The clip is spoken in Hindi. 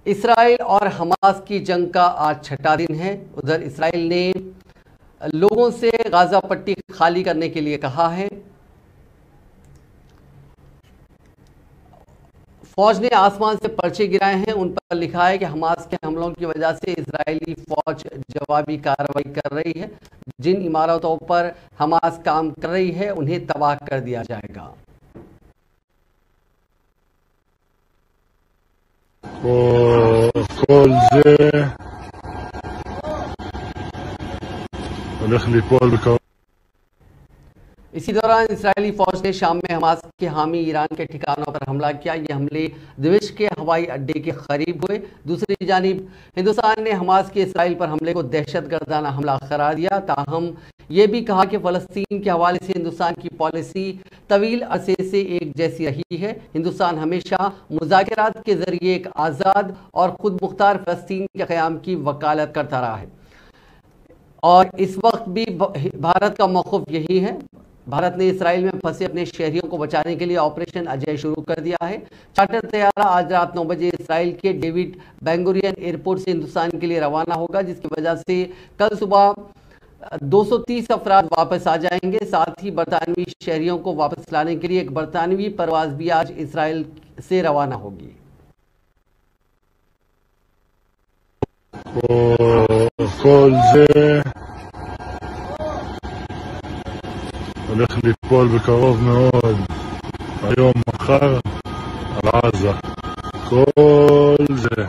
इसराइल और हमास की जंग का आज छठा दिन है। उधर इसराइल ने लोगों से गाजा पट्टी खाली करने के लिए कहा है। फौज ने आसमान से पर्चे गिराए हैं, उन पर लिखा है कि हमास के हमलों की वजह से इजरायली फौज जवाबी कार्रवाई कर रही है। जिन इमारतों पर हमास काम कर रही है उन्हें तबाह कर दिया जाएगा। כל זה הולך ליפול בקרוב। इसी दौरान इजरायली फौज ने शाम में हमास के हामी ईरान के ठिकानों पर हमला किया। ये हमले दमिश्क के हवाई अड्डे के करीब हुए। दूसरी जानिब हिंदुस्तान ने हमास के इसराइल पर हमले को दहशतगर्दाना हमला करार दिया। ताहम ये भी कहा कि फ़लस्तीन के हवाले से हिंदुस्तान की पॉलिसी तवील अरसे से एक जैसी रही है। हिंदुस्तान हमेशा मुज़ाकरात के ज़रिए एक आज़ाद और खुद मुख्तार फ़लस्तीन के क़याम की वकालत करता रहा है और इस वक्त भी भारत का मौक़िफ़ यही है। भारत ने इसराइल में फंसे अपने शहरियों को बचाने के लिए ऑपरेशन अजय शुरू कर दिया है। चार्टर तैयारा आज रात 9 बजे इसराइल के डेविड बेंगुरियन एयरपोर्ट से हिंदुस्तान के लिए रवाना होगा, जिसकी वजह से कल सुबह 230 अफराद वापस आ जाएंगे। साथ ही बरतानवी शहरियों को वापस लाने के लिए एक बरतानवी परवाज भी आज इसराइल से रवाना होगी। כל זה הולך ליפול בקרוב מאוד, היום, מחר, על עזה. כל זה